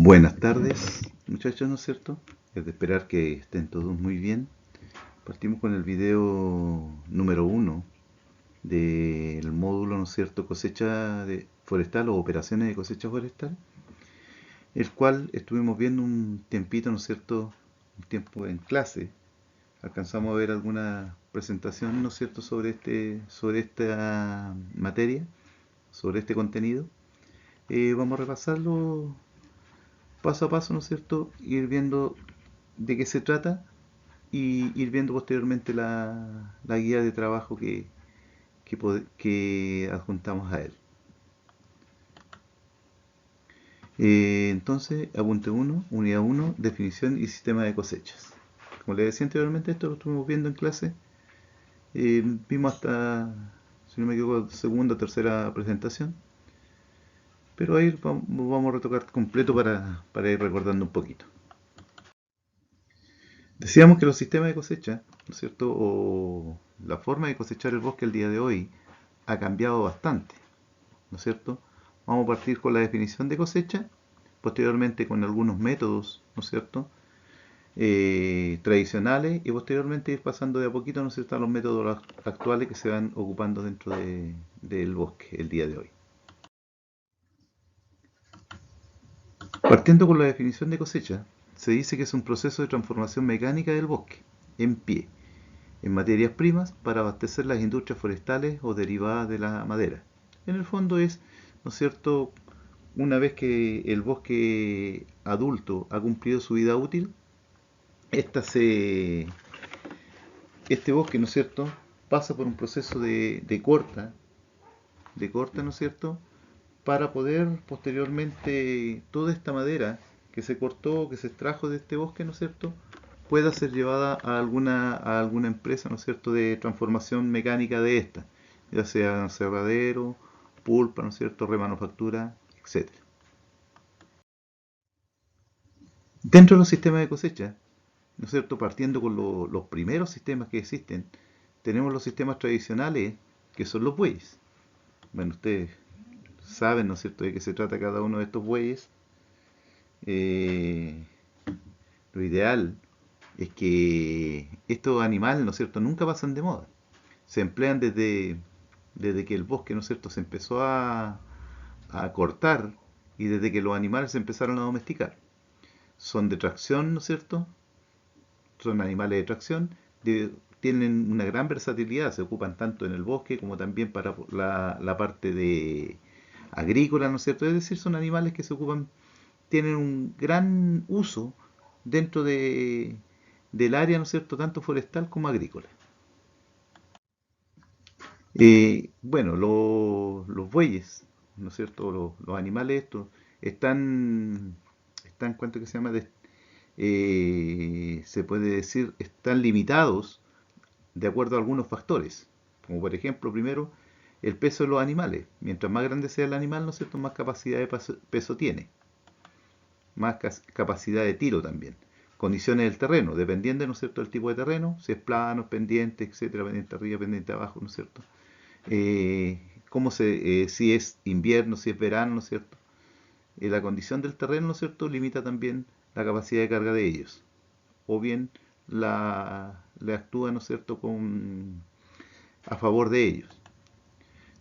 Buenas tardes, muchachos, ¿no es cierto? Es de esperar que estén todos muy bien. Partimos con el video número uno del módulo, ¿no es cierto?, cosecha forestal o operaciones de cosecha forestal, el cual estuvimos viendo un tiempito, ¿no es cierto?, un tiempo en clase. Alcanzamos a ver alguna presentación, ¿no es cierto?, sobre esta materia, sobre este contenido. Vamos a repasarlo paso a paso, ¿no es cierto? Ir viendo de qué se trata y ir viendo posteriormente la guía de trabajo que adjuntamos a él. Entonces, apunte 1, unidad 1, definición y sistema de cosechas. Como les decía anteriormente, esto lo estuvimos viendo en clase. Vimos hasta, si no me equivoco, segunda o tercera presentación. Pero ahí vamos a retocar completo para ir recordando un poquito. Decíamos que los sistemas de cosecha, ¿no es cierto?, o la forma de cosechar el bosque el día de hoy ha cambiado bastante, ¿no es cierto? Vamos a partir con la definición de cosecha, posteriormente con algunos métodos, ¿no es cierto?, tradicionales, y posteriormente ir pasando de a poquito, ¿no es cierto?, a los métodos actuales que se van ocupando dentro del bosque el día de hoy. Partiendo con la definición de cosecha, se dice que es un proceso de transformación mecánica del bosque en pie en materias primas para abastecer las industrias forestales o derivadas de la madera. En el fondo es, ¿no es cierto?, una vez que el bosque adulto ha cumplido su vida útil, esta se, este bosque, ¿no es cierto?, pasa por un proceso de corta, ¿no es cierto?, para poder posteriormente toda esta madera que se cortó, que se extrajo de este bosque, ¿no es cierto?, pueda ser llevada a alguna empresa, ¿no es cierto?, de transformación mecánica de esta, ya sea cerradero, pulpa, ¿no es cierto?, remanufactura, etcétera. Dentro de los sistemas de cosecha, ¿no es cierto?, partiendo con los primeros sistemas que existen, tenemos los sistemas tradicionales, que son los bueyes. Bueno, ustedes saben, ¿no es cierto?, de qué se trata cada uno de estos bueyes. Eh, lo ideal es que estos animales, ¿no es cierto?, nunca pasan de moda. Se emplean desde que el bosque, ¿no es cierto?, se empezó a cortar y desde que los animales se empezaron a domesticar. Son de tracción, ¿no es cierto? Son animales de tracción, tienen una gran versatilidad, se ocupan tanto en el bosque como también para la parte de agrícola, ¿no es cierto? Es decir, son animales que se ocupan, tienen un gran uso dentro del área, ¿no es cierto?, tanto forestal como agrícola. Bueno, los bueyes, ¿no es cierto?, los animales estos, están, ¿cuánto que se llama? Se puede decir, están limitados de acuerdo a algunos factores, como por ejemplo, primero, el peso de los animales. Mientras más grande sea el animal, ¿no es cierto?, más capacidad de peso tiene, más capacidad de tiro también. Condiciones del terreno, dependiendo, ¿no es cierto?, del tipo de terreno, si es plano, pendiente, etcétera, pendiente arriba, pendiente abajo, ¿no es cierto? Si es invierno, si es verano, ¿no es cierto? La condición del terreno, ¿no es cierto?, limita también la capacidad de carga de ellos. O bien le actúa, ¿no es cierto?, a favor de ellos.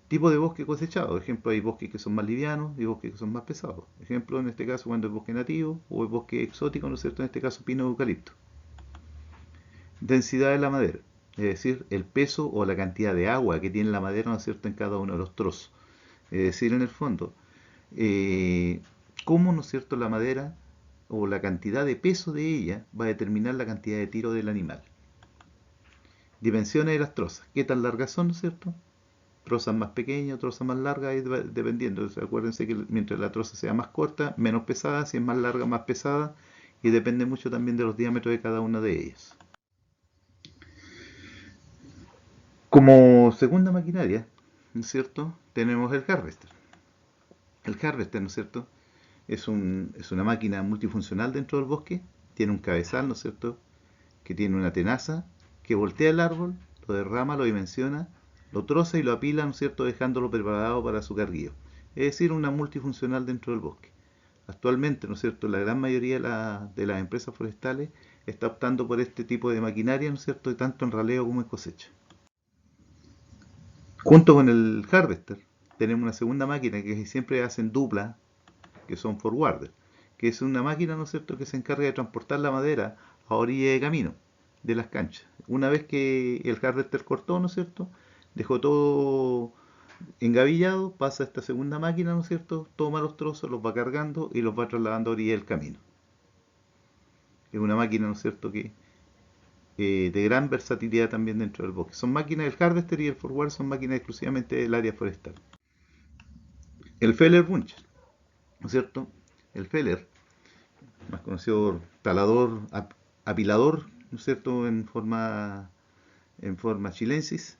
Tipo de bosque cosechado. Ejemplo, hay bosques que son más livianos y bosques que son más pesados. Ejemplo, en este caso, cuando es bosque nativo o es bosque exótico, ¿no es cierto?, en este caso pino o eucalipto. Densidad de la madera, es decir, el peso o la cantidad de agua que tiene la madera, ¿no es cierto?, en cada uno de los trozos. Es decir, en el fondo, eh, cómo, ¿no es cierto?, la madera o la cantidad de peso de ella va a determinar la cantidad de tiro del animal. Dimensiones de las trozas, qué tan largas son, ¿no es cierto? Trozas más pequeñas, trozas más largas, dependiendo. Acuérdense que mientras la troza sea más corta, menos pesada, si es más larga, más pesada, y depende mucho también de los diámetros de cada una de ellas. Como segunda maquinaria, ¿no es cierto?, tenemos el harvester. El harvester, ¿no es cierto?, es una máquina multifuncional dentro del bosque, tiene un cabezal, ¿no es cierto?, que tiene una tenaza, que voltea el árbol, lo derrama, lo dimensiona, lo troza y lo apila, ¿no es cierto?, dejándolo preparado para su carguío. Es decir, una multifuncional dentro del bosque. Actualmente, ¿no es cierto?, la gran mayoría de las empresas forestales está optando por este tipo de maquinaria, ¿no es cierto?, tanto en raleo como en cosecha. Junto con el harvester, tenemos una segunda máquina que siempre hacen dupla, que son forwarder, que es una máquina, ¿no es cierto?, que se encarga de transportar la madera a orilla de camino de las canchas. Una vez que el harvester cortó, ¿no es cierto?, dejó todo engavillado, pasa a esta segunda máquina, ¿no es cierto?, toma los trozos, los va cargando y los va trasladando a orilla del camino. Es una máquina, ¿no es cierto?, que de gran versatilidad también dentro del bosque. Son máquinas, el harvester y el forward son máquinas exclusivamente del área forestal. El feller buncher, ¿no es cierto? El feller, más conocido por talador, apilador, ¿no es cierto?, en forma chilensis,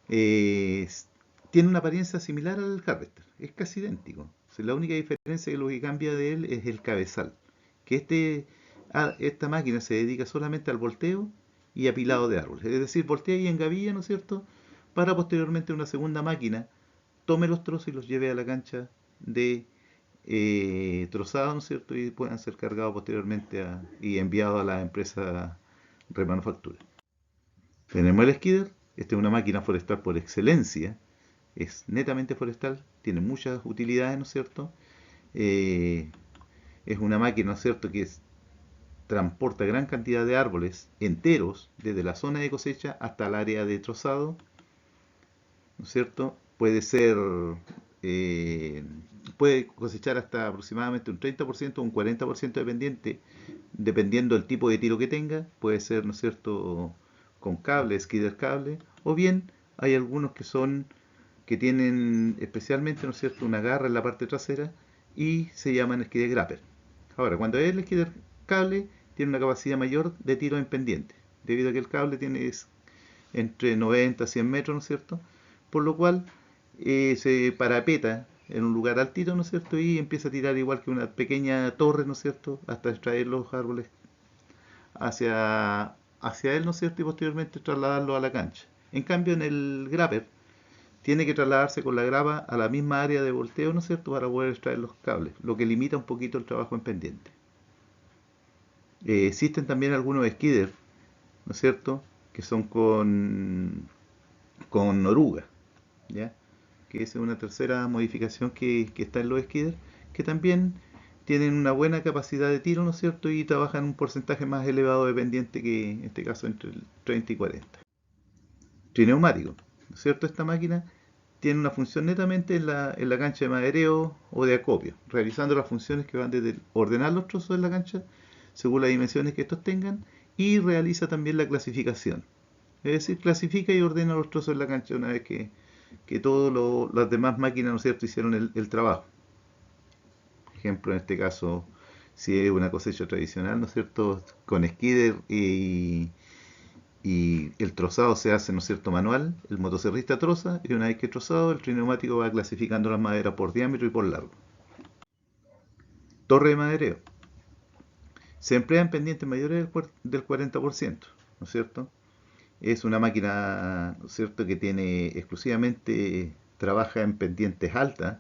eh, tiene una apariencia similar al harvester, es casi idéntico. O sea, la única diferencia que lo que cambia de él es el cabezal, que esta máquina se dedica solamente al volteo y apilado de árboles, es decir, voltea y engavilla, ¿no es cierto?, para posteriormente una segunda máquina tome los trozos y los lleve a la cancha de trozado, ¿no es cierto?, y puedan ser cargados posteriormente y enviados a la empresa remanufactura. Tenemos el skidder, esta es una máquina forestal por excelencia, es netamente forestal, tiene muchas utilidades, ¿no es cierto? Eh, es una máquina, ¿no es cierto?, que transporta gran cantidad de árboles enteros desde la zona de cosecha hasta el área de trozado, ¿no es cierto? Eh, puede cosechar hasta aproximadamente un 30% o un 40% dependiendo del tipo de tiro que tenga. Puede ser, ¿no es cierto?, con cable, skidder cable, o bien hay algunos que tienen especialmente, ¿no es cierto?, una garra en la parte trasera y se llaman skidder grapper. Ahora, cuando es el skidder cable, tiene una capacidad mayor de tiro en pendiente, debido a que el cable tiene entre 90 y 100 metros, ¿no es cierto? Por lo cual se parapeta en un lugar altito, ¿no es cierto? Y empieza a tirar igual que una pequeña torre, ¿no es cierto?, hasta extraer los árboles hacia él, ¿no es cierto?, y posteriormente trasladarlo a la cancha. En cambio, en el grabber tiene que trasladarse con la grava a la misma área de volteo, ¿no es cierto?, para poder extraer los cables, lo que limita un poquito el trabajo en pendiente. Existen también algunos skidders, ¿no es cierto?, que son con oruga, ¿ya? Que esa es una tercera modificación que está en los skidders, que también tienen una buena capacidad de tiro, ¿no es cierto?, y trabajan un porcentaje más elevado de pendiente que en este caso entre el 30 y 40. Trineumático, ¿no es cierto? Esta máquina tiene una función netamente en la cancha de madereo o de acopio, realizando las funciones que van desde ordenar los trozos de la cancha según las dimensiones que estos tengan y realiza también la clasificación. Es decir, clasifica y ordena los trozos de la cancha una vez que todas las demás máquinas, ¿no es cierto?, hicieron el trabajo. Por ejemplo, en este caso, si es una cosecha tradicional, ¿no es cierto?, con skidder y el trozado se hace, ¿no es cierto?, manual, el motocerrista troza y una vez que trozado, el trineumático va clasificando las maderas por diámetro y por largo. Torre de madereo. Se emplea en pendientes mayores del 40%, ¿no es cierto? Es una máquina, ¿no es cierto?, que tiene exclusivamente, trabaja en pendientes altas,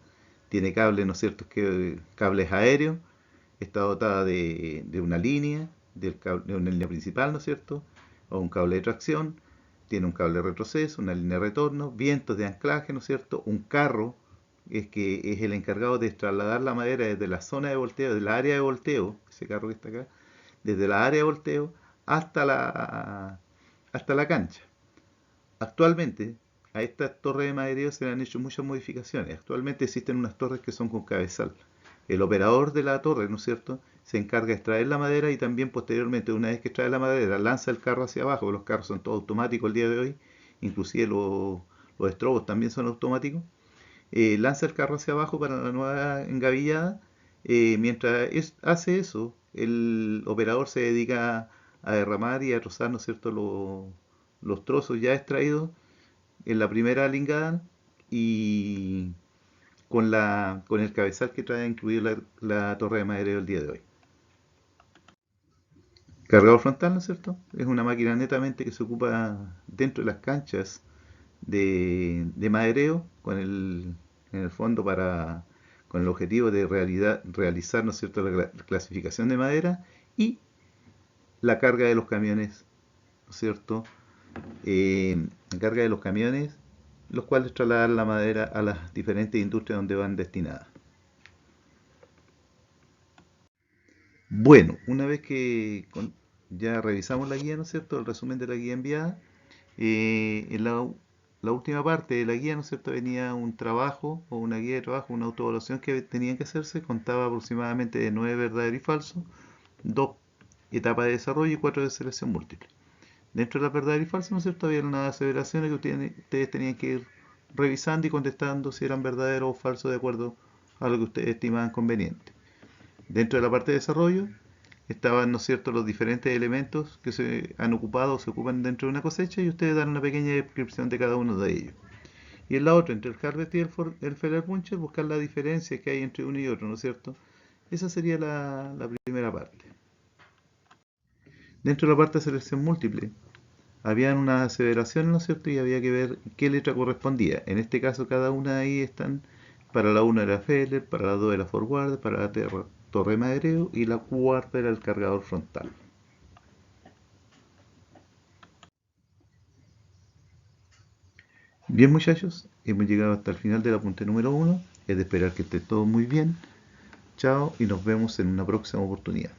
tiene cables, ¿no es cierto?, cables aéreos, está dotada de una línea, de una línea principal, ¿no es cierto?, o un cable de tracción, tiene un cable de retroceso, una línea de retorno, vientos de anclaje, ¿no es cierto?, un carro, que es el encargado de trasladar la madera desde la zona de volteo, desde la área de volteo, ese carro que está acá, desde la área de volteo hasta la cancha. Actualmente, a estas torres de madereo se le han hecho muchas modificaciones. Actualmente existen unas torres que son con cabezal. El operador de la torre, ¿no es cierto?, se encarga de extraer la madera y también posteriormente, una vez que extrae la madera, lanza el carro hacia abajo. Los carros son todos automáticos el día de hoy, inclusive los estrobos también son automáticos. Lanza el carro hacia abajo para la nueva engavillada. Mientras hace eso, el operador se dedica a derramar y a trozar, ¿no es cierto?, los trozos ya extraídos en la primera lingada y con el cabezal que trae incluido la torre de madereo el día de hoy. Cargador frontal, ¿no es cierto? Es una máquina netamente que se ocupa dentro de las canchas de madereo, en el fondo con el objetivo de realizar, ¿no es cierto?, la clasificación de madera y la carga de los camiones, ¿no es cierto?, la carga de los camiones, los cuales trasladan la madera a las diferentes industrias donde van destinadas. Bueno, una vez que ya revisamos la guía, ¿no es cierto?, el resumen de la guía enviada, en la última parte de la guía, ¿no es cierto?, venía un trabajo o una guía de trabajo, una autoevaluación que tenían que hacerse, contaba aproximadamente de 9 verdaderos y falsos, 2 etapas de desarrollo y 4 de selección múltiple. Dentro de las verdaderas y falsas, ¿no es cierto?, había unas aseveraciones que ustedes tenían que ir revisando y contestando si eran verdaderos o falsos de acuerdo a lo que ustedes estimaban conveniente. Dentro de la parte de desarrollo estaban, ¿no es cierto?, los diferentes elementos que se han ocupado o se ocupan dentro de una cosecha y ustedes dan una pequeña descripción de cada uno de ellos. Y en la otra, entre el harvest y el feller puncher, buscar la diferencia que hay entre uno y otro, ¿no es cierto? Esa sería la primera parte. Dentro de la parte de selección múltiple, habían unas aseveraciones, ¿no es cierto? Y había que ver qué letra correspondía. En este caso, cada una de ahí están, para la 1 era feller, para la 2 era forward, para la torre de madereo y la cuarta era el cargador frontal. Bien muchachos, hemos llegado hasta el final del apunte número 1. Es de esperar que esté todo muy bien. Chao y nos vemos en una próxima oportunidad.